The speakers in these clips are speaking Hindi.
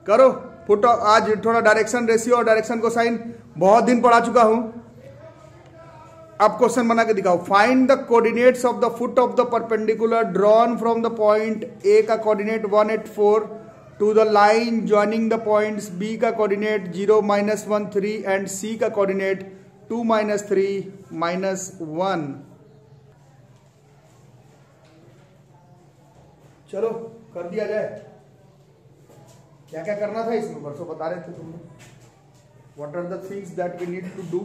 करो फुट। आज थोड़ा डायरेक्शन रेशियो और डायरेक्शन कोसाइन बहुत दिन पढ़ा चुका हूं। अब क्वेश्चन बना के दिखाओ। Find the coordinates of the foot of the perpendicular drawn from the point A का coordinate 184 to the line joining the points B का कोऑर्डिनेट 0 -1 3 एंड सी का कोऑर्डिनेट 2 -3 -1। चलो कर दिया जाए। क्या क्या करना था इसमें परसों बता रहे थे तुम लोग। What are the things that we need to do.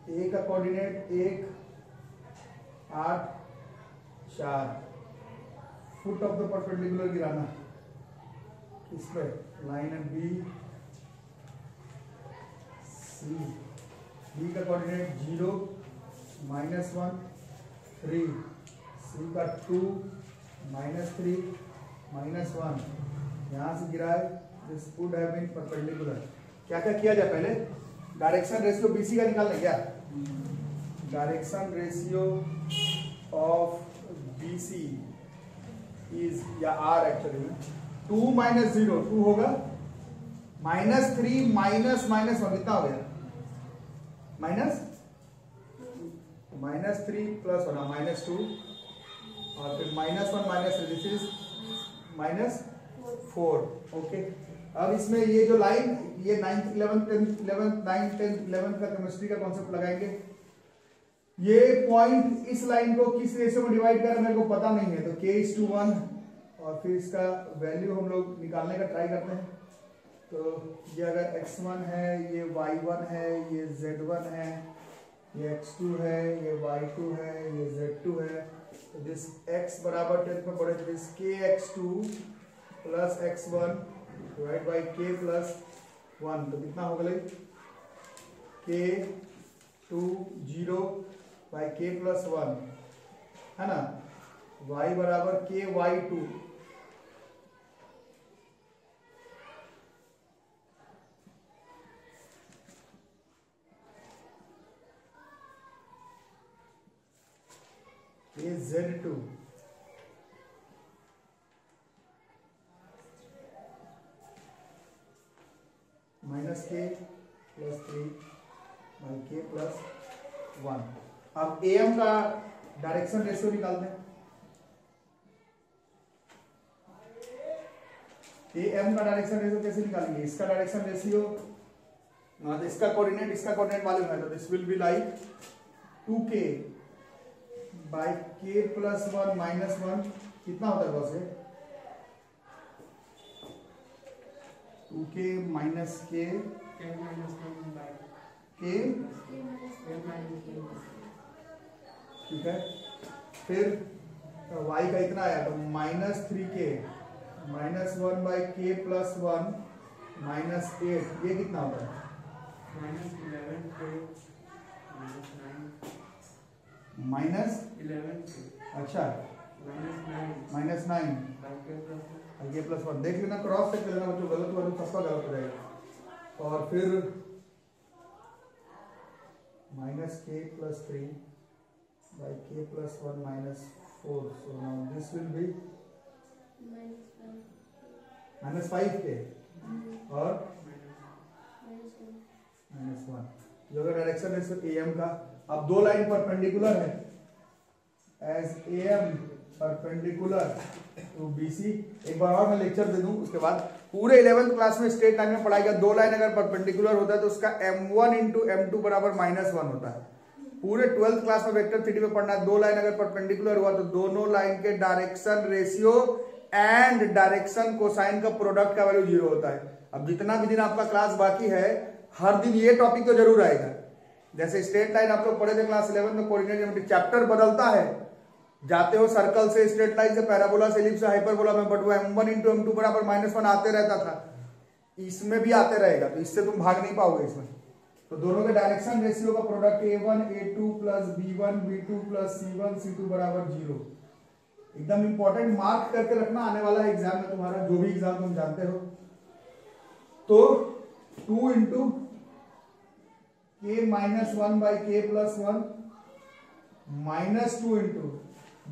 A का coordinate 1 8 4 foot of the perpendicular गिराना इस पे लाइन है बी सी। बी का कोऑर्डिनेट 0 -1 3 सी का 2 -3 -1। यहां से गिराए this would have been perpendicular. क्या क्या किया जाए पहले। डायरेक्शन रेशियो बीसी का निकालना क्या। Direction ratio of BC is या आर एक्चुअली में 2 - 0 2 होगा -3 -1 कितना हो गया -3 प्लस होना -2 और फिर -1 -3 दिस इज -4। ओके अब इसमें ये जो लाइन ये 9th 11th 10th 11th 9th 10th 11th का केमिस्ट्री का कॉन्सेप्ट लगाएंगे। ये पॉइंट इस लाइन को किस रेशियो में डिवाइड कर रहा है मेरे को पता नहीं है, तो k:1 और फिर इसका वैल्यू हम लोग निकालने का ट्राई करते हैं। तो ये अगर x1 है, ये y1 है, ये z1 है, ये x2 है, ये y2 है, ये z2 है। तो दिस x बराबर 10 में पड़े this kx2 plus x1 divide by k plus 1। तो कितना हो गया k2 0 बाई k प्लस 1 है ना। y बराबर ky2 z2 minus k plus 3 by k plus 1। अब am का डायरेक्शन रेशियो निकालते हैं। am का डायरेक्शन रेशियो कैसे निकालेंगे। इसका डायरेक्शन रेशियो इसका कोऑर्डिनेट मालूम है, तो this will be like 2k by k plus 1 minus 1 कितना होता है बॉस। 2k माइनस k ठीक है। फिर y का इतना आया तो -3k -1 बाई k प्लस 1 -8 ये कितना होता है -11 अच्छा -9 ये प्लस 1 देख लेना, क्रॉस चेक कर लेना बच्चों, गलत वाला सबका गलत हो जाएगा। और फिर -k plus 3 by k plus 1 -4। So now this will B -5k और -1 जो डायरेक्शन है am का। अब दो लाइन परपेंडिकुलर है as am perpendicular to BC। एक बार और मैं लेक्चर दे दूं उसके बाद पूरे 11th क्लास में स्ट्रेट लाइन में पढ़ाई गया। दो लाइन अगर परपेंडिकुलर होता है तो उसका m1 इंटू m2 बराबर -1 होता है। पूरे 12th क्लास में वेक्टर थ्योरी में पढ़ना है। दो लाइन अगर परपेंडिकुलर हुआ तो दोनों लाइन के direction ratio and direction cosine का प्रोडक्ट का वैल्यू 0 होता है। अब जितना भी दिन आपका क्लास बाकी है हर दिन ये टॉपिक तो जरूर आएगा। जैसे स्ट्रेट लाइन आप लोग पढ़े थे क्लास 11 में, कोऑर्डिनेट चैप्टर बदलता है, जाते हो सर्कल से, स्ट्रेट लाइन से, पैराबोला से, एलिप्स से, हाइपरबोला में, बट वो m1 इंटू m2 बराबर -1 आते रहता था, इसमें भी आते रहेगा, तो इससे तुम भाग नहीं पाओगे इसमें। तो दोनों के डायरेक्शन रेशियो का product a1 a2 plus b1 b2 plus c1 c2 बराबर 0। एकदम इंपॉर्टेंट मार्क करके रखना, आने वाला है एग्जाम में तुम्हारा, जो भी एग्जाम तुम जानते हो। तो 2 into k -1 by k plus 1 -2 into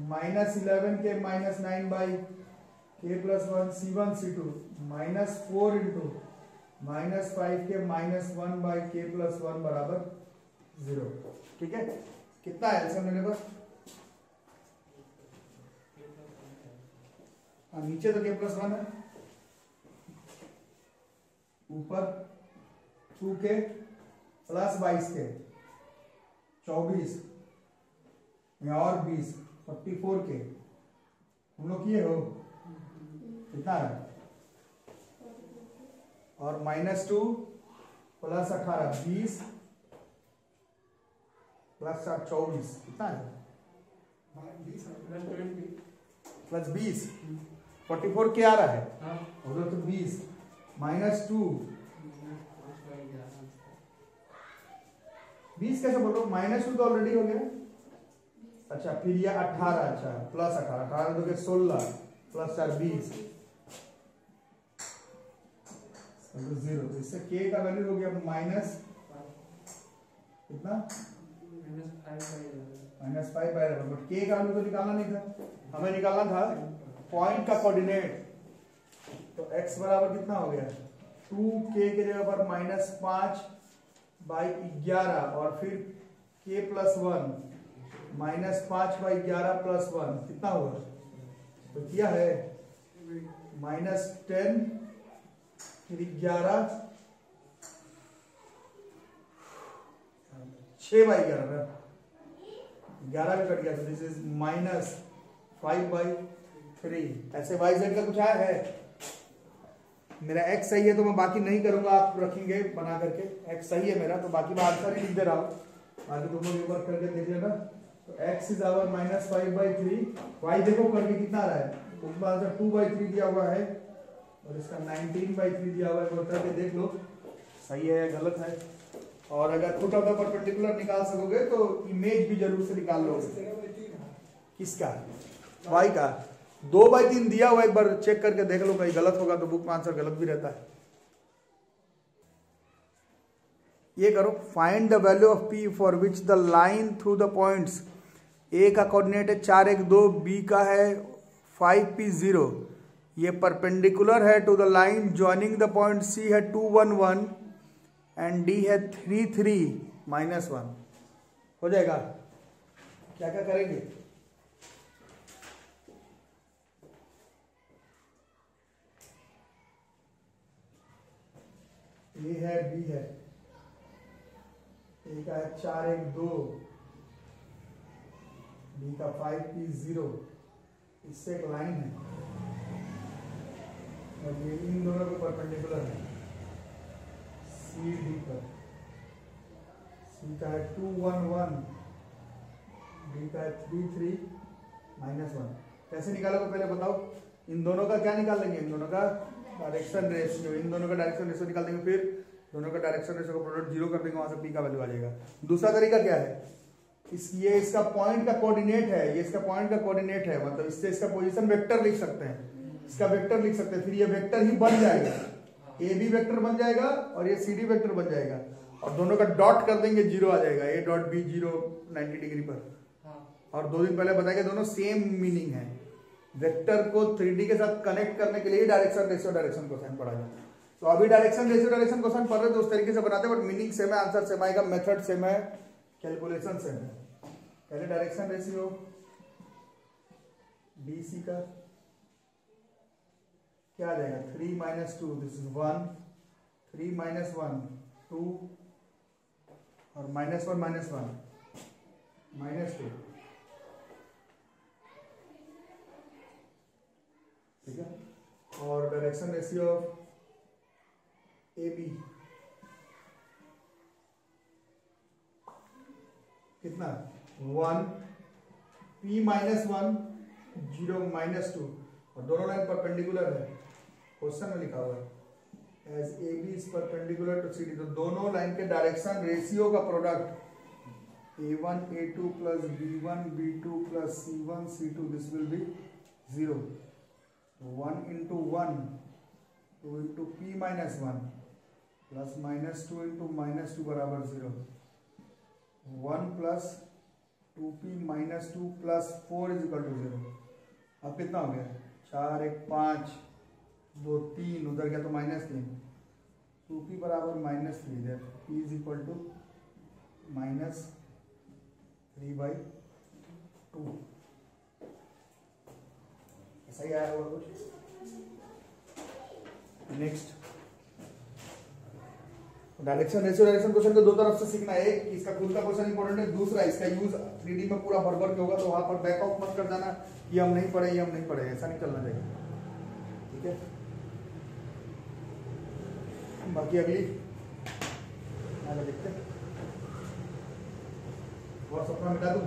-11 के -9 by k + 1 C1 C2 -4 into -5 के -1 बाई k + 1 बराबर 0। ठीक है, कितना है एलसीएम मेरे पास? नीचे तो k + 1 है, ऊपर 2k + 22k 24 और 20 44k। हम लोग किए हो कितना है? और -2 + 18 20 + 7 24 कितना है? +20 44k आ रहा है। उधर तो 20 -2 20 कैसे बोल रहे हो? -2 तो ऑलरेडी हो गया। अच्छा फिर ये 18, अच्छा +18 18 तो 16 + 4 20 0। तो इससे k का वैल्यू हो गया माइनस कितना? -5/11। बट k का वैल्यू तो निकालना नहीं था, हमें निकालना था पॉइंट का कोऑर्डिनेट। तो x बराबर कितना हो गया? 2k के जगह पर -5/11 और फिर k + 1 -5/11 + 1 कितना हुआ? तो किया है -10 फिर 11 6/11 11 भी कट गया। तो दिस इज -5/3। ऐसे yz का कुछ आया है? मेरा x सही है तो मैं बाकी नहीं करूंगा, आप रखेंगे बना करके। x सही है मेरा तो बाकी मैं आंसर ही लिख दे रहा हूं, बाकी तुम लोग एक बार करके देख लेना। तो x इज आवर -5/3। y देखो करके कितना आ रहा है? उसमें आंसर 2/3 दिया हुआ है और इसका 19/3 दिया हुआ है। वो करके देख लो सही है या गलत है। और अगर फुट ऑफ द परपेंडिकुलर निकाल सकोगे तो इमेज भी जरूर से निकाल लोगे। किसका? y का 2/3 दिया हुआ, एक बार चेक करके देख लो, कहीं गलत होगा तो बुक में आंसर गलत भी रहता है। ये करो, find the value of p for which the line through the points a का कोऑर्डिनेट है 4 1 2, b का है 5 p 0। ये परपेंडिकुलर है to the line joining the point c है 2 1 1 एंड d है 3 3 -1। हो जाएगा? क्या क्या करेंगे? ए है, बी है, ए का है 4 1 2, बी का 5 p 0। इससे एक लाइन है और ये इन दोनों के परपेंडिकुलर है सी डी पर। सी का है 2 1 1, डी का है 3 3 -1। कैसे निकालोगे पहले बताओ? इन दोनों का क्या निकाल लेंगे? इन दोनों का डायरेक्शन रेशियो, इन दोनों का डायरेक्शन रेशियो निकाल देंगे, फिर दोनों का डायरेक्शन रेशियो का प्रोडक्ट 0 कर देंगे, वहां से p का वैल्यू आ जाएगा। दूसरा तरीका क्या है? ये इसका पॉइंट का कोऑर्डिनेट है, ये इसका पॉइंट का कोऑर्डिनेट है, मतलब इससे इसका पोजीशन वेक्टर लिख सकते हैं, इसका वेक्टर लिख सकते हैं, फिर ये वेक्टर ही बन जाएगा, ए बी वेक्टर बन जाएगा और ये सी डी वेक्टर बन जाएगा और दोनों का डॉट कर देंगे, 0 आ जाएगा। ए डॉट बी 0 90 डिग्री पर। और 2 दिन पहले बताया दोनों सेम मीनिंग है। वेक्टर को 3D के साथ कनेक्ट करने के लिए डायरेक्शन रेशियो डायरेक्शन कोसाइन पढ़ा जाता है। तो अभी डायरेक्शन रेशियो डायरेक्शन कोसाइन पढ़ रहे तो उस तरीके से बनाते हैं, बट मीनिंग सेम है, आंसर सेम आएगा, मेथड सेम है, कैलकुलेशन सेम है। पहले डायरेक्शन रेशियो BC का क्या आ जाएगा? 3 - 2, दिस इज 1, 3 - 1 2 और -1 -1 -2। ठीक है। और डायरेक्शन रेशियो ऑफ AB कितना? 1 p - 1 0 -2 और दोनों लाइन परपेंडिकुलर है, क्वेश्चन में लिखा हुआ है as AB is perpendicular to CD। तो दोनों लाइन के डायरेक्शन रेशियो का product A1 A2 plus B1 B2 plus C1 C2 this will be 0। 1 into 1 2 into p - 1 plus -2 into -2 बराबर 0। 1 प्लस 2p minus 2 plus 4 is equal to 0। अब कितना हो गया, 4 1 5 2 3, उधर गया तो -3, 2p बराबर -3 है, p इज इक्वल टू -3/2। ऐसा ही आया होगा कुछ। Next, direction ratio direction question को दो तरफ से सीखना है। एक इसका खुद का क्वेश्चन इंपॉर्टेंट है, दूसरा इसका यूज 3D में पूरा भर के होगा, तो वहां पर बैक आउट मत कर जाना, ये हम नहीं पढ़े, ये हम नहीं पढ़े, ऐसा नहीं चलना चाहिए, ठीक है। बाकी अगली आगे देखते हैं, और सपना मिटा दूं।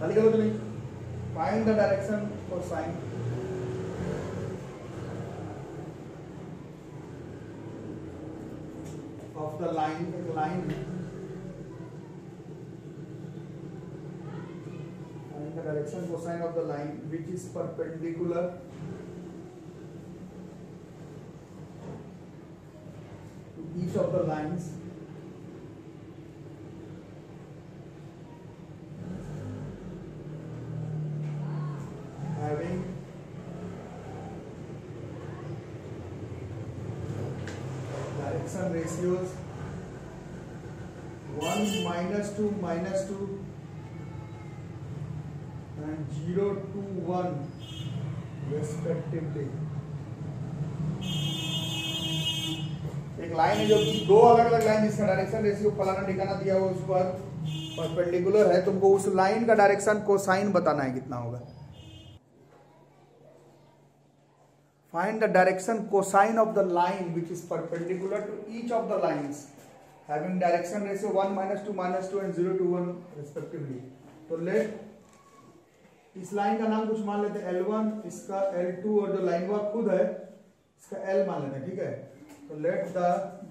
खाली करो तो नहीं। फाइंड द डायरेक्शन और साइन ऑफ द लाइन, एक लाइन है, find the direction cosine of the line which is perpendicular to each of the lines having direction ratios 1 -2 -2 and 0 to 1 respectively। एक लाइन है जो कि दो अलग अलग लाइन जिसका डायरेक्शन रेशियो फलाना ठिकाना दिया हुआ उस पर परपेंडिकुलर है, तुमको उस लाइन का डायरेक्शन कोसाइन बताना है कितना होगा। Find the direction cosine of the line which is perpendicular to each of the lines having direction ratio 1 -2 -2 and 0 to 1 respectively। तो लेट इस लाइन का नाम कुछ मान लेते हैं L1, इसका L2, और जो लाइन वर्क खुद है इसका L मान लेते हैं, ठीक है। तो let the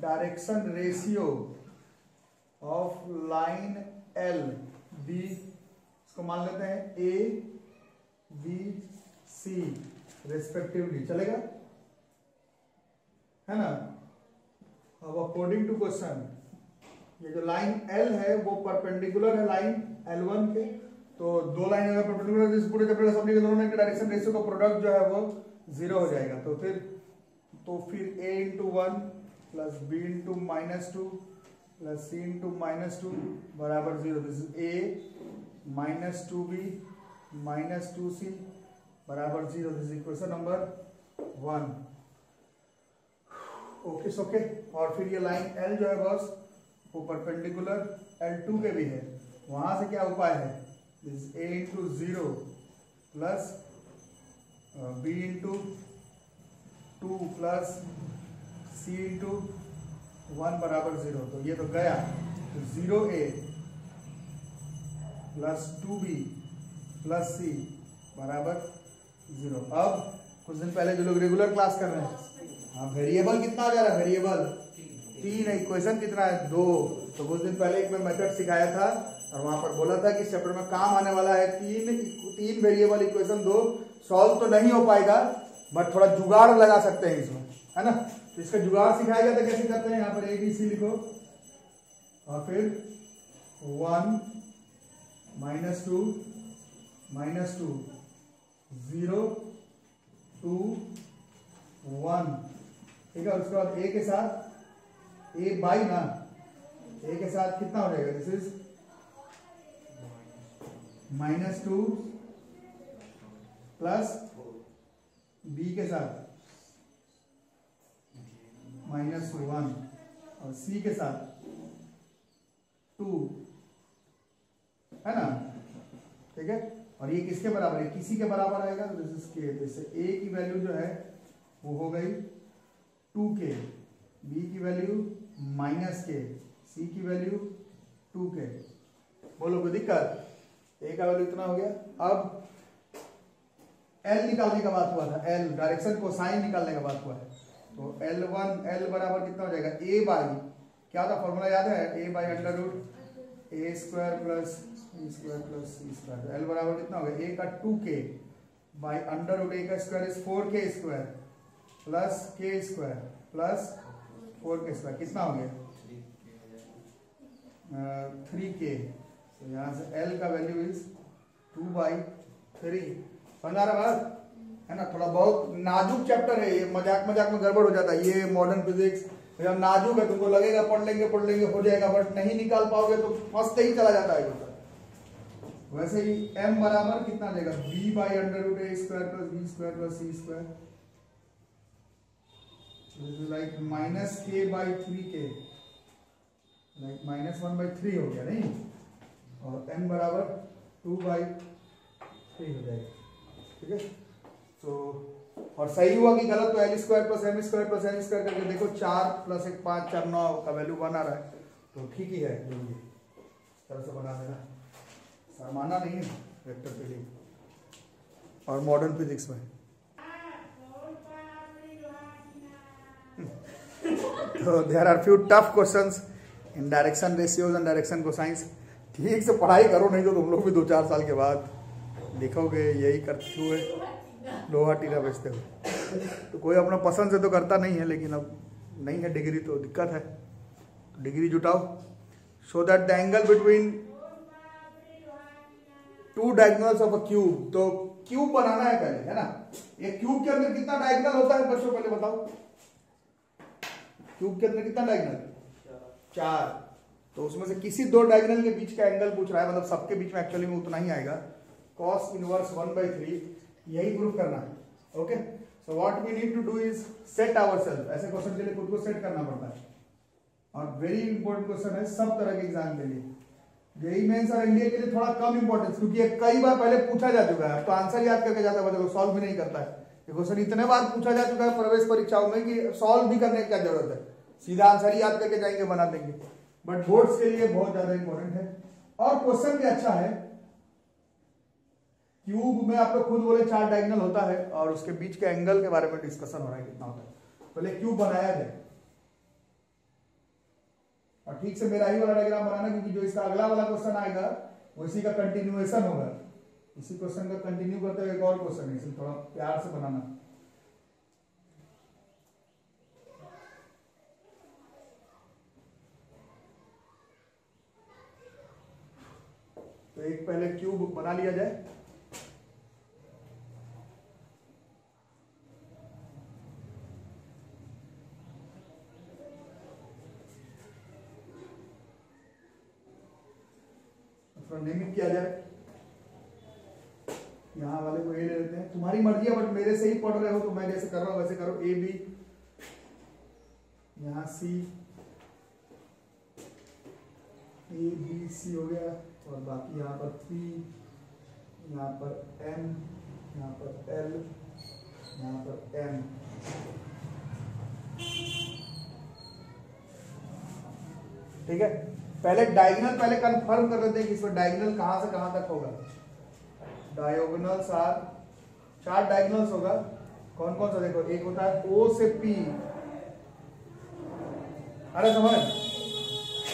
direction ratio of line L be, इसको मान लेते हैं A B C रेस्पेक्टिवली, चलेगा, है ना। अब अकॉर्डिंग टू क्वेश्चन ये जो लाइन L है वो परपेंडिकुलर है लाइन L1 के, तो दो लाइन अगर परपेंडिकुलर इस पूरे चैप्टर असेंबली के दोनों में डायरेक्शन रेशियो का प्रोडक्ट जो है वो 0 हो जाएगा। तो फिर A × 1 plus B × -2 plus C × -2 बराबर 0। This is A -2B -2C बराबर 0। This is equation number 1। Okay सोके। और फिर ये लाइन L जो है बस वो परपेंडिकुलर L2 के भी है, वहां से क्या उपाय है, this is A × 0 plus B × 2 plus C × 1 बराबर 0। तो ये तो गया, तो 0A plus 2B plus C बराबर 0। अब कुछ दिन पहले जो लोग रेगुलर क्लास कर रहे हैं, हाँ वेरिएबल कितना आ जा रहा है, वेरिएबल 3 है, इक्वेशन कितना है 2। तो कुछ दिन पहले एक मैं मेथड सिखाया था और वहां पर बोला था कि इस चैप्टर में काम आने वाला है 3 वेरिएबल इक्वेशन 2 सॉल्व तो नहीं हो पाएगा बट थोड़ा जुगाड़ लगा सकते हैं इसमें, है ना। तो इसका जुगाड़ सिखाया जाता है, कैसे करते हैं, यहाँ पर ABC लिखो और फिर 1 -2 -2 0 2 1, ठीक है। उसके बाद A के साथ A बाई ना, A के साथ कितना हो जाएगा, दिस इज -2 प्लस B के साथ -1 और C के साथ 2, है ना, ठीक है। और ये किसके बराबर है, किसी के बराबर आएगा, दिस इज K। तो इससे A की वैल्यू जो है वो हो गई 2K, B की वैल्यू -K, C की वैल्यू 2K। बोलो कोई दिक्कत, A का वैल्यू इतना हो गया। अब L निकालने का बात हुआ था, L डायरेक्शन कोसाइन निकालने का बात हुआ है, तो L1 L बराबर कितना हो जाएगा, A बाई, क्या था फॉर्मूला याद है, A by under root A square plus B square plus C square. L बराबर कितना हो गया, ए का 2k बाई अंडर रूट ए का square is 4k square plus के स्क्वायर प्लस 4k स्क्वायर, कितना हो गया 3k। तो यहाँ से एल का वैल्यू इज 2/3। समझ आ रहा बात है ना। थोड़ा बहुत नाजुक चैप्टर है ये, मजाक मजाक में गड़बड़ हो जाता है ये मॉडर्न फिजिक्स। जब नाजुक है तुमको लगेगा पढ़ लेंगे हो जाएगा, बट नहीं निकाल पाओगे तो फंसते ही चला जाता है। वैसे ही m बराबर कितना देगा, b by under root A square plus B square plus C square, like -k/3k, like -1/3 हो गया नहीं, और n बराबर 2/3 हो जाएगा। ठीक है, तो और सही हुआ कि गलत, तो L square plus M square plus N square करके देखो, 4 + 1 5 4 9 का वैल्यू बना रहा है, तो ठीक ही है। जो ये इस तरह से बना देना, शर्माना नहीं है वेक्टर के लिए और मॉडर्न फिजिक्स में। तो there are few tough questions in direction ratios and direction cosines. ठीक से पढ़ाई करो, नहीं तो तुम लोग भी 2-4 साल के बाद लिखोगे यही करते हुए लोहा टीला बेचते हुए। तो कोई अपना पसंद से तो करता नहीं है, लेकिन अब नहीं है डिग्री तो दिक्कत है, तो डिग्री जुटाओ। So that the angle between 2 diagonals of a cube, तो क्यूब बनाना है पहले, है ना। एक क्यूब के अंदर कितना डायगोनल होता है बच्चों, पहले बताओ। क्यूब के अंदर कितना डायगोनल, 4। तो उसमें से किसी 2 डायगोनल के बीच का एंगल पूछ रहा है, मतलब सबके बीच में एक्चुअली में उतना ही आएगा, cos इनवर्स 1/3, यही प्रूफ करना है। Okay, so what we need to do is set ourself. ऐसे क्वेश्चन के लिए खुद को सेट करना पड़ता है, और वेरी इंपॉर्टेंट क्वेश्चन है सब तरह के एग्जाम के लिए। जेईई मेंस और एनडीए के लिए थोड़ा कम इंपॉर्टेंस, क्योंकि ये कई बार पहले पूछा जा चुका है, तो आंसर याद करके जाता है, मतलब सॉल्व भी नहीं करता है। ये क्वेश्चन इतने बार पूछा जा चुका है प्रवेश परीक्षाओं में कि सॉल्व भी करने की क्या जरूरत है, सीधा आंसर ही याद करके जाएंगे, बना देंगे। बट बोर्ड्स के लिए बहुत ज्यादा इंपॉर्टेंट है, और क्वेश्चन भी अच्छा है। क्यूब में आप लोग खुद बोले 4 डायगोनल होता है, और उसके बीच के एंगल के बारे में डिस्कशन हो रहा है कितना होता है। पहले क्यूब बनाया जाए, और ठीक से मेरा ही वाला डायग्राम बनाना, क्योंकि जो इसका अगला वाला क्वेश्चन आएगा वो इसी का कंटिन्यूएशन होगा। इसी क्वेश्चन का कंटिन्यू करते हुए एक और क्वेश्चन है, इसे थोड़ा प्यार से बनाना। तो एक पहले क्यूब बना लिया जाए। नियमित किया जाए, यहां वाले को ए ले लेते हैं, तुम्हारी मर्जी है, बट मेरे से ही पढ़ रहे हो तो मैं जैसे कर रहा हूं वैसे करो। ए बी, यहां सी, ए बी सी हो गया, और बाकी यहाँ पर पी, यहाँ पर एम, यहाँ पर एल, यहाँ पर एम। ठीक है, पहले डायगोनल पहले कंफर्म कर लेते हैं कि इसमें डायगोनल कहां से कहां तक होगा। डायगोनल्स आर 4 डायगोनल्स होगा। कौन कौन सा देखो, एक होता है ओ से पी, अरे समझ,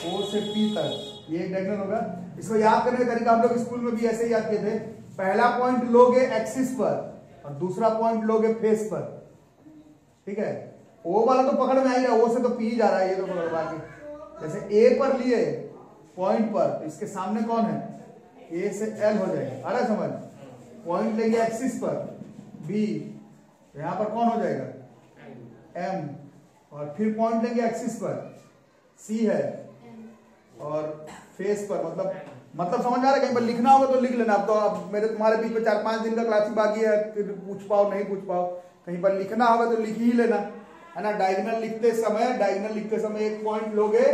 ओ से पी तक ये एक डायगोनल होगा। इसको याद करने का तरीका हम लोग स्कूल में भी ऐसे ही याद किए थे। पहला पॉइंट लोगे एक्सिस पर और दूसरा पॉइंट लोगे फेस पर। ठीक है, ओ वाला तो पकड़ में आ ही रहा, ओ से तो पी जा रहा है, ये तो पकड़ बाकी। जैसे ए पर लिए पॉइंट पर, तो इसके सामने कौन है, ए से एल हो जाएगा, अरे समझ। पॉइंट लेंगे एक्सिस पर बी, तो यहां पर कौन हो जाएगा एम, और फिर पॉइंट लेंगे एक्सिस पर सी है, और फेस पर मतलब समझ आ रहा है। कहीं पर लिखना होगा तो लिख लेना। अब तो अब मेरे तुम्हारे बीच में 4-5 दिन का क्लास बाकी है, फिर पूछ पाओ नहीं पूछ पाओ, कहीं पर लिखना होगा तो लिख ही लेना, है ना। डायगोनल लिखते समय एक पॉइंट लोगे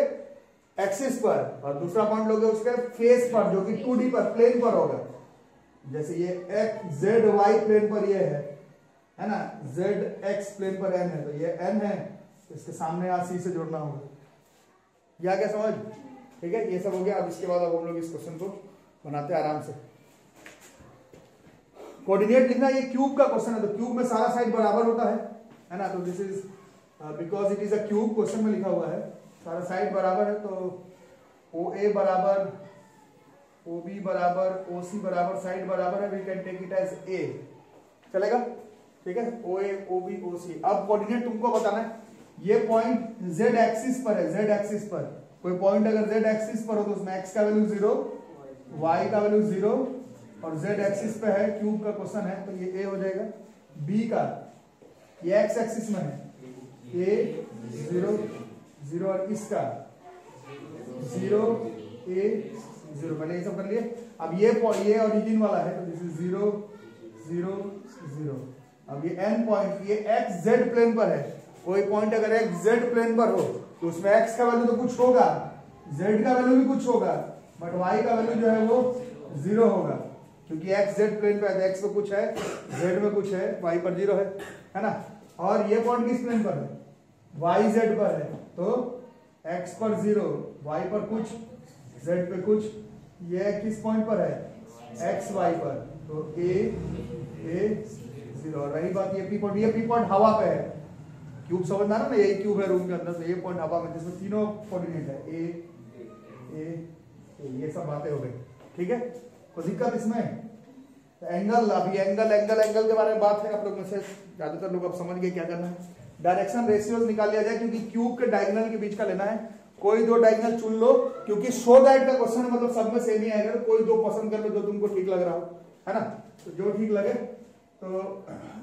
एक्सिस पर और दूसरा पॉइंट लोगे उसके फेस पर, जो कि 2D पर, प्लेन पर होगा। जैसे ये एक्स जेड वाई प्लेन पर ये है ना, जेड एक्स प्लेन पर एन है, तो ये एन है, तो इसके सामने यहाँ सी से जोड़ना होगा। या क्या समझ, ठीक है, ये सब हो गया। अब इसके बाद अब हम लोग इस क्वेश्चन को बनाते हैं आराम से। कोऑर्डिनेट लिखना, ये क्यूब का क्वेश्चन है, तो क्यूब में सारा साइड बराबर होता है ना। तो this is because it is a cube, question में लिखा हुआ है सारा साइड बराबर है, तो ओ ए बराबर OB बराबर OC बराबर साइड बराबर है, we can take it as A, चलेगा? ठीक है, OA OB OC। अब कोऑर्डिनेट तुमको बताना है, ये पॉइंट Z एक्सिस पर है, Z एक्सिस पर कोई पॉइंट अगर Z एक्सिस पर हो तो उसमें x का वैल्यू 0, y का वैल्यू 0 और Z एक्सिस पे है, क्यूब का क्वेश्चन है तो ये A हो जाएगा। B का ये x एक्सिस में है, A 0 0 और इसका 0 A 0, पहले ये सब कर लिए। अब ये ओरिजिन वाला है तो दिस इज 0 0 0। अब ये n पॉइंट ये x z प्लेन पर है, कोई पॉइंट अगर x z प्लेन पर हो तो उसमें x का वैल्यू तो कुछ होगा, z का वैल्यू भी कुछ होगा, बट y का वैल्यू जो है वो 0 होगा, क्योंकि x z प्लेन पे है, x में कुछ है, z में कुछ है, y पर 0 है ना। और ये पॉइंट किस प्लेन पर है? y z पर है, तो x पर 0, y पर कुछ, z पे कुछ, ये किस पॉइंट पर है? x y पर, तो a 0। और रही बात ये पी पॉइंट हवा पे है, क्यूब समझना ना, यही क्यूब है रूम के अंदर, तो ये पॉइंट हवा में जिसमें तीनों कोऑर्डिनेट है ए, ये सब बातें हो गई। ठीक है, कोई दिक्कत इसमें? तो एंगल, अभी एंगल के बारे में बात है, आप लोग में से ज्यादातर लोग अब समझ गए क्या करना है। डायरेक्शन रेशियोज निकाल लिया जाए, क्योंकि क्यूब के डायगोनल के बीच का लेना है, कोई दो डायगोनल चुन लो, क्योंकि सो दैट का क्वेश्चन मतलब सब में सेम ही आएगा, कोई दो पसंद कर लो जो तुमको ठीक लग रहा हो, है ना। तो जो ठीक लगे, तो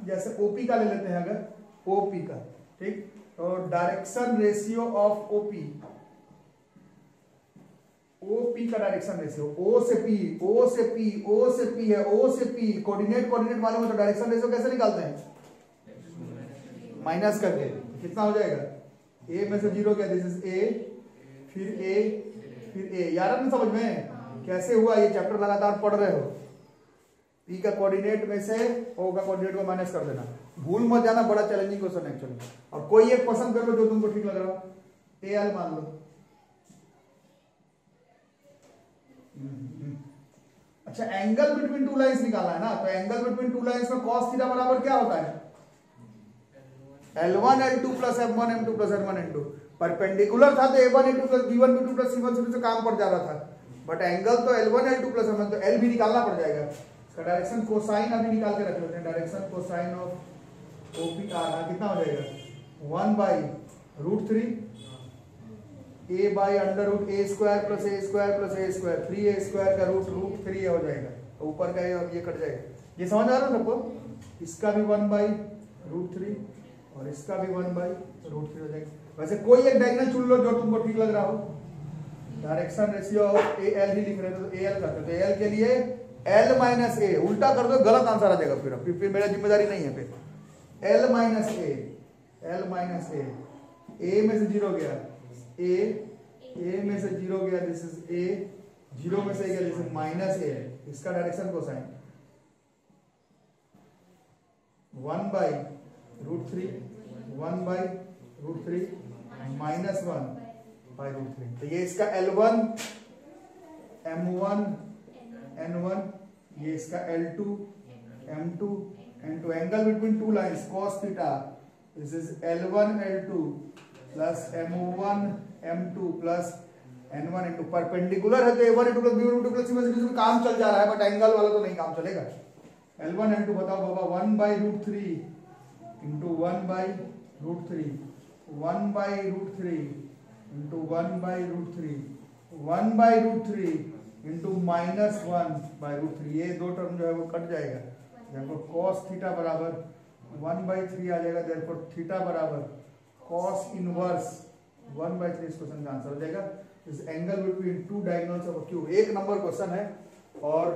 जैसे ओपी का ले लेते हैं, अगर ओपी का, ठीक, तो डायरेक्शन रेशियो ऑफ ओपी का डायरेक्शन रेशियो ओ से पी है, ओ से पी कोऑर्डिनेट मालूम है, तो डायरेक्शन रेशियो कैसे निकालते हैं? माइनस करके। कितना हो जाएगा? ए में से 0 क्या, दिस इज ए, फिर ए, यार ना समझ में कैसे हुआ? ये चैप्टर लगातार पढ़ रहे हो, पी का कोऑर्डिनेट में से ओ का कोऑर्डिनेट को माइनस कर देना, भूल मत जाना, बड़ा चैलेंजिंग क्वेश्चन है एक्चुअली। अब कोई एक पसंद कर लो जो तुमको ठीक लग रहा हो, ए एल मान लो। अच्छा, एंगल बिटवीन टू लाइंस निकालना है ना, तो एंगल बिटवीन टू लाइंस में cos थीटा बराबर क्या होता है? L1 L2 plus M1 M2 plus N1 N2। Perpendicular था तो A1 A2 plus B1 B2 plus C1 C2 से काम पड़ जा रहा था, बट एंगल तो L1 L2 प्लस M1, तो L भी निकालना पड़ जाएगा। इसका डायरेक्शन कोसाइन अभी निकाल के रख लेते हैं, डायरेक्शन कोसाइन ऑफ OPR कितना हो जाएगा? 1/√3 a by under root A square plus A square plus A square, 3a² का √3 हो जाएगा, तो ऊपर का ये कट जाएगा। ये समझ आ रहा है सबको? इसका भी 1/√3 और इसका भी 1/√3 हो जाएगा। वैसे कोई एक डायगोनल चुन लो जो तुमको ठीक लग रहा हो। Direction ratio of A L ही लिख रहे थे, तो ए एल करते, तो ए एल के लिए एल माइनस ए, उल्टा कर दो गलत आंसर आ जाएगा, फिर मेरा जिम्मेदारी नहीं है। फिर एल माइनस ए में से 0 गया, ए में से 0 गया, दिस इज ए, 0 में से गया, दिस इज माइनस ए, इसका डायरेक्शन कोसाइन 1/√3 माइनस 1/√3, तो ये इसका L1 M1 N1, ये इसका L2 M2 N2। Angle between two lines cos theta, this is L1 L2 plus M1 M2 plus N1 N2। Perpendicular है तो A1 A2 plus B1 B2 plus C1 C2 काम चल जा रहा है, बट एंगल वाला तो नहीं काम चलेगा। L1 L2 बताओ बाबा, 1/√3 इंटू 1/√3, 1/√3 इंटू 1/√3, 1/√3 इंटू माइनस 1/√3, ये दो टर्म जो है वो कट जाएगा, देखो cos थीटा बराबर 1/3 आ जाएगा, देयरफॉर थीटा बराबर cos इनवर्स 1/3, इस क्वेश्चन का आंसर हो जाएगा। इस angle between two diagonals of a cube, एक नंबर क्वेश्चन है, और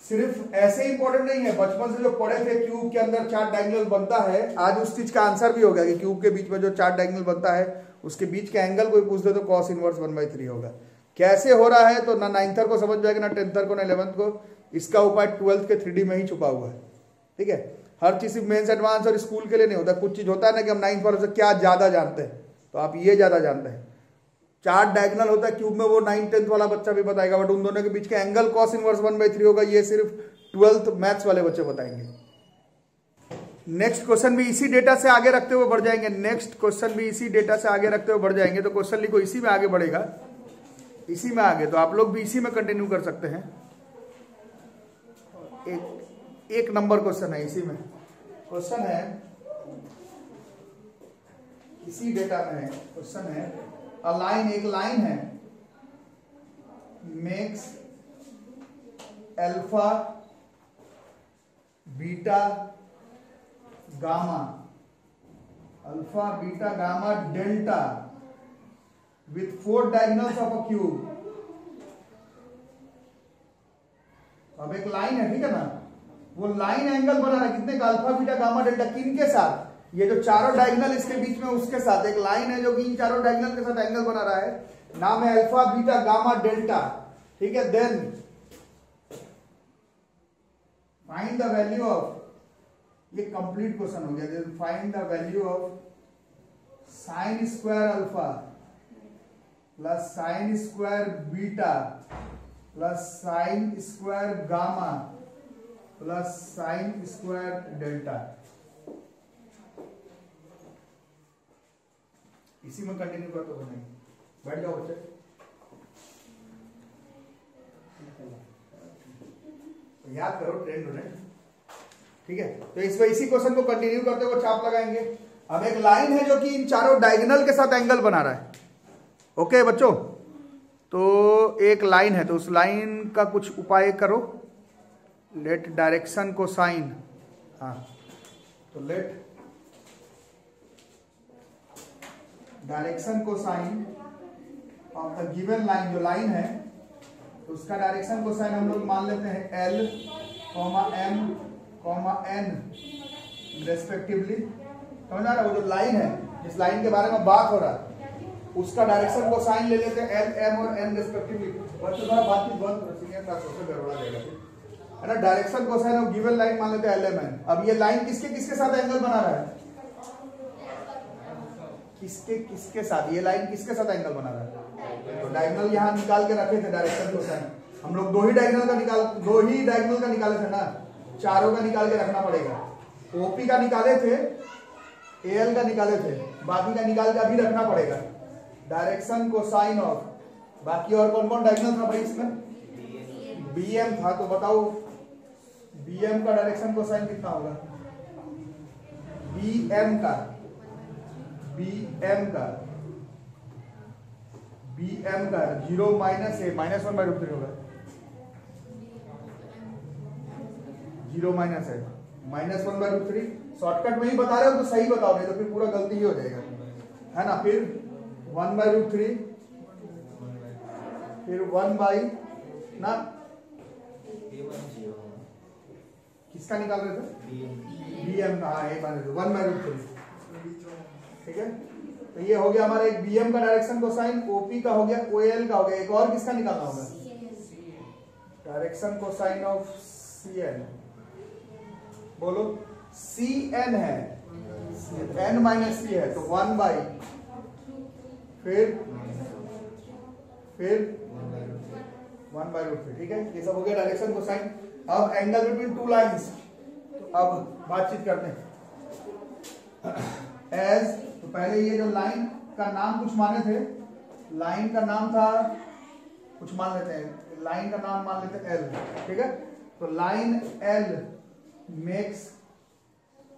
सिर्फ ऐसे इंपॉर्टेंट नहीं है, बचपन से जो पढ़े थे क्यूब के अंदर 4 डायगोनल बनता है, आज उस चीज का आंसर भी हो गया कि क्यूब के बीच में जो 4 डायगोनल बनता है उसके बीच के एंगल कोई पूछ दे तो cos इनवर्स 1/3 होगा। कैसे हो रहा है तो ना 9th को समझ जाएगा, ना 10th को, ना 11th को, इसका उपाय 12th के 3D में ही छुपा हुआ है। ठीक है, हर चीज मेंस एडवांस और स्कूल के लिए नहीं होता, कुछ चीज होता है ना कि हम 9th वालों से क्या ज्यादा जानते हैं, तो आप ये ज्यादा जानते हैं। 4 डायगोनल होता है क्यूब में, वो 9th 10th वाला बच्चा भी बताएगा, बट उन दोनों के बीच का एंगल cos इनवर्स 1/3 होगा, ये सिर्फ 12th मैथ्स वाले बच्चे बताएंगे। नेक्स्ट क्वेश्चन भी इसी डेटा से आगे रखते हुए बढ़ जाएंगे, तो क्वेश्चन लिखो, इसी में आगे बढ़ेगा। इसी में आ गए तो आप लोग भी इसी में कंटिन्यू कर सकते हैं। एक नंबर क्वेश्चन है इसी में। क्वेश्चन है इसी डेटा में है। क्वेश्चन है अ लाइन, एक लाइन है, makes alpha beta gamma, alpha beta gamma delta with 4 diagonals of a cube। अब एक लाइन है, ठीक है ना, वो लाइन एंगल बना रहा है कितने का, अल्फा बीटा गामा डेल्टा, किन के साथ, ये जो चारों डायगोनल इसके बीच में उसके साथ एक लाइन है जो कि इन चारों डायगोनल के साथ एंगल बना रहा है, नाम है अल्फा बीटा गामा डेल्टा, ठीक है। Then find the value of, ये कंप्लीट क्वेश्चन हो गया, find the value of sine square alpha plus sine square beta plus sine square gamma plus sine square delta. इसी में कंटिन्यू कर दो, नहीं बैठ जाओ बच्चे। याद करो ट्रेंड स्टूडेंट, ठीक है। तो इसमें इसी क्वेश्चन को कंटिन्यू करते हुए छाप लगाएंगे। अब एक लाइन है जो कि इन चारों डायगोनल के साथ एंगल बना रहा है, ओके बच्चों। तो एक लाइन है तो उस लाइन का कुछ उपाय करो। लेट डायरेक्शन को साइन, हाँ तो let direction cosine of the given line, जो लाइन है तो उसका डायरेक्शन को साइन हम लोग मान लेते हैं L, M, N रेस्पेक्टिवली। समझ आ रहा है, वो जो लाइन है जिस लाइन के बारे में बात हो रहा है उसका डायरेक्शन को साइन ले लेते हैं L, M और N रेस्पेक्टिवली। बच्चों द्वारा बातचीत बहुत सीनियर क्लास में गड़बड़ा जाएगा, है ना। Direction cosine of given line मान लेते हैं L, M, N। अब ये लाइन किसके किसके साथ एंगल बना रहा है, किसके किसके साथ, ये लाइन किसके साथ एंगल बना रहा है। तो डायगोनल यहाँ निकाल के रखे थे डायरेक्शन को साइन, हम लोग दो ही डायगोनल का निकाले थे ना, चारों का निकाल के रखना पड़ेगा। ओपी का निकाले थे, एल का निकाले थे, बाकी का निकाल के अभी रखना पड़ेगा। डायरेक्शन को साइन ऑफ, बाकी और कौन कौन डायगोनल था भाई इसमें, बीएम था। तो बताओ बीएम का डायरेक्शन को साइन कितना होगा, बीएम का 0 माइनस ए माइनस 1/√3 होगा, 0 माइनस है माइनस 1/√3। शॉर्टकट में ही बता रहे हो तो सही बताओ, नहीं तो फिर पूरा गलती ही हो जाएगा, है ना। फिर 1/√3, फिर 1 बाई ना, किसका निकाल रहे थे, बीएम का, हाँ 1/√3, ठीक है। तो ये हो गया हमारा एक बीएम का डायरेक्शन को साइन, ओपी का हो गया, ओएल का हो गया। एक और किसका निकालना होगा, direction cosine of CN, बोलो सीएन है, एन माइनस सी है तो 1 बाई, फिर 1/√3, ठीक है। ये सब हो गया डायरेक्शन को साइन। अब एंगल बिटवीन टू लाइंस, अब बातचीत करते हैं। एज, तो पहले ये जो लाइन का नाम कुछ माने थे, लाइन का नाम था कुछ मान लेते हैं, लाइन का नाम मान लेते हैं एल, ठीक है। तो लाइन एल मेक्स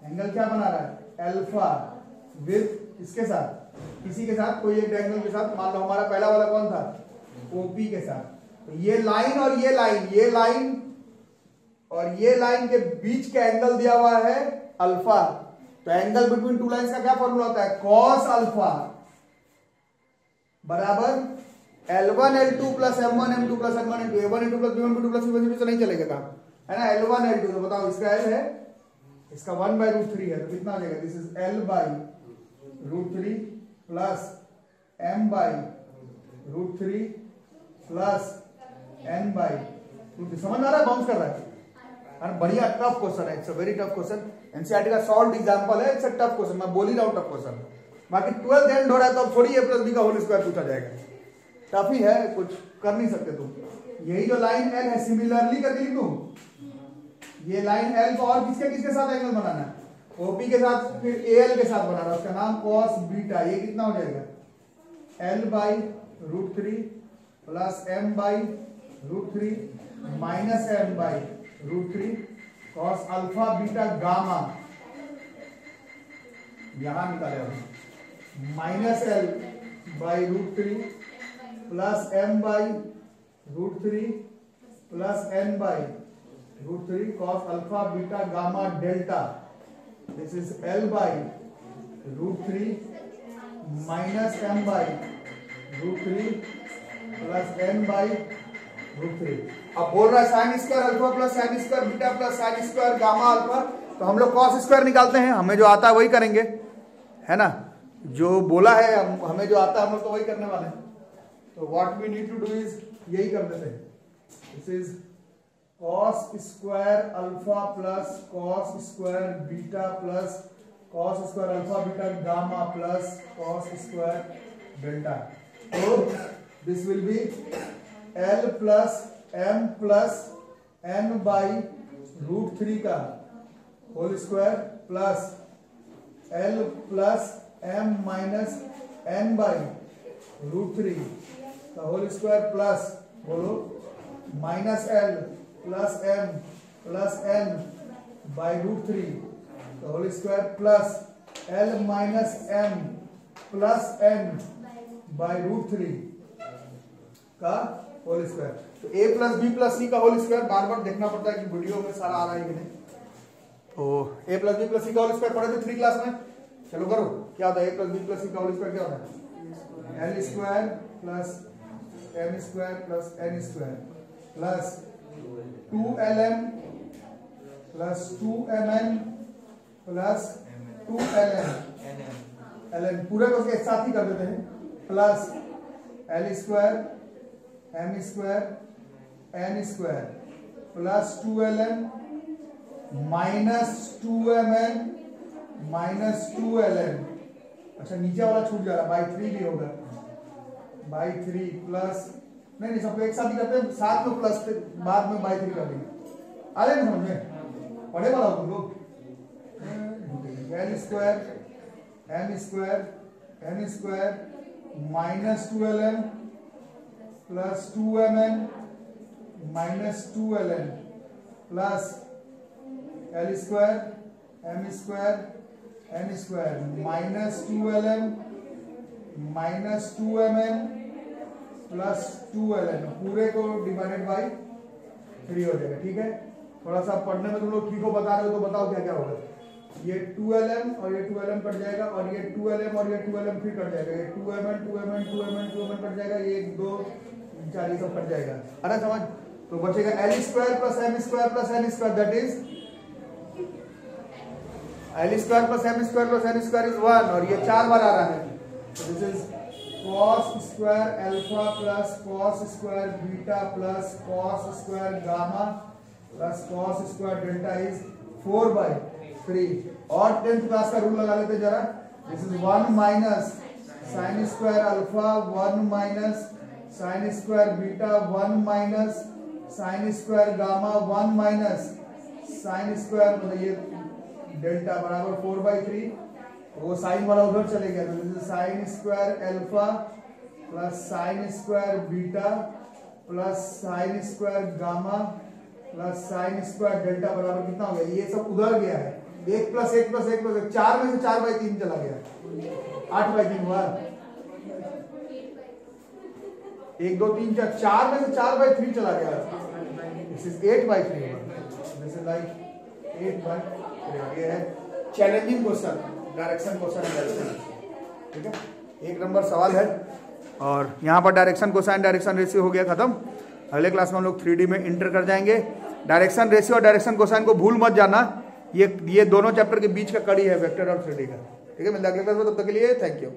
एंगल क्या बना रहा है, अल्फा विथ इसके साथ, किसी के साथ, कोई एक डायगोनल के साथ। मान लो हमारा पहला वाला कौन था, ओपी के साथ। तो ये लाइन और ये लाइन, ये लाइन और ये लाइन के बीच का एंगल दिया हुआ है अल्फा। तो एंगल बिटवीन टू लाइंस का क्या फॉर्मूला होता है, कॉस अल्फा बराबर L1 L2 plus M1 M2 plus N1 N2, A1 A2 plus B1 B2 plus C1 C2 से नहीं चलेगा काम, है ना। L1 L2, तो बताओ इसका L है, इसका 1/√3 है, तो कितना हो जाएगा, this is L/√3 plus M/√3 plus N/√3। समझ आ रहा है, बाउंस कर रहा है। और बढ़िया टफ क्वेश्चन है, it's a very tough question, NCERT का सॉल्व एग्जांपल है, इट्स अ टफ क्वेश्चन, मैं बोल ही रहा हूं टफ क्वेश्चन। बाकी 12th एंड हो रहा है तो अब थोड़ी a प्लस बी का होल स्क्वायर पूछा जाएगा, टफ ही है, कुछ कर नहीं सकते तुम। यही जो लाइन एल है, सिमिलरली करके लिख दूं, ये लाइन एल को और किसके किसके साथ एंगल बनाना है, ओपी के साथ, फिर एल के साथ बनाना है, उसका नाम कॉस बीटा। ये कितना हो जाएगा, L/√3 plus m by root 3 minus m by root 3 cos alpha beta gamma, यहां निकाले minus l by root 3 plus m by root 3 plus n by root 3 cos alpha beta gamma delta, this is l by root 3 minus m by root 3 plus n by root 3। अब बोल रहा है sine square alpha plus sine square beta plus sine square gamma alpha, तो हम लोग कॉस स्क्वायर निकालते हैं, हमें जो आता है वही करेंगे, है ना, जो बोला है हमें जो आता है हम लोग तो वही करने वाले हैं। तो what we need to do is यही कर देते हैं, this is cos square alpha plus cos square beta plus cos square alpha beta gamma plus cos square delta. तो this will be L plus m plus n by root 3 का whole square plus L plus m minus n by root 3 का होल स्क्वायर प्लस बोलो minus L plus m plus n by root 3 का whole square plus L minus m plus n by root 3 का होल स्क्वायर। तो a plus B plus C का होल स्क्वायर बार बार देखना पड़ता है कि वीडियो में सारा आ रहा है कि नहीं। तो a plus B plus C का होल स्क्वायर पढ़े थे 3 क्लास में, चलो करो क्या होता है a plus B plus C का होल स्क्वायर क्या होता है, l square plus m square plus n square plus 2lm plus 2mn plus 2ln पूरे को एक साथ ही कर देते हैं, plus l square m square n square plus 2ln minus 2mn minus 2ln, अच्छा नीचे वाला छूट जा रहा, बाई 3 भी होगा, बाई 3 प्लस नहीं सबको एक साथ ही करते हैं, साथ में प्लस बाद में बाई 3 कर देंगे, आ रहे समझ में, पढ़े वाला तुम लोग। l square m square n square minus 2ln plus 2mn minus 2ln plus l square m square n square minus 2ln minus 2mn plus 2ln, पूरे को डिवाइडेड बाई 3 हो जाएगा। ठीक है, थोड़ा सा पढ़ने में तुम लोग ठीक हो बता रहे हो तो बताओ क्या क्या होगा, ये 2ln और ये 2ln कट जाएगा और ये 2lm और ये 2lm फिर कट जाएगा, ये 2mn 2mn 2mn 2mn cut जाएगा, ये 1 2 4 सब कट जाएगा, अरे समझ। तो बचेगा l square plus m square plus n square, that is l square plus m square plus n square is 1 और ये 4 बार आ रहा है, तो this is cos square alpha plus cos square beta plus cos square gamma plus cos square delta is 4/3। और 10th क्लास का रूल लगा लेते जरा, this is 1 minus sin square alpha 1 minus sin square beta 1 minus sin square gamma 1 minus sin square मतलब ये डेल्टा बराबर 4/3, वो साइन वाला उधर चले गया, तो sin square alpha plus sin square beta plus sin square gamma plus sin square delta बराबर कितना हो गया, ये सब उधर गया है, 1 प्लस 1 प्लस 1 प्लस 1 4 में से 4/3 चला गया, 8/3 हुआ, 1 2 3 4 4 में से 4/3 चला गया, this is 8/3, this is like 8/3। ये है चैलेंजिंग क्वेश्चन, डायरेक्शन क्वेश्चन, ठीक है, 1 नंबर सवाल है। और यहाँ पर डायरेक्शन कोसाइन डायरेक्शन रेशियो हो गया खत्म। अगले क्लास में हम लोग 3D में इंटर कर जाएंगे। डायरेक्शन रेशियो और डायरेक्शन कोसाइन को भूल मत जाना, ये दोनों चैप्टर के बीच का कड़ी है वेक्टर और 3D का। ठीक है, मिलते हैं अगले क्लास में, तब तक के लिए थैंक यू।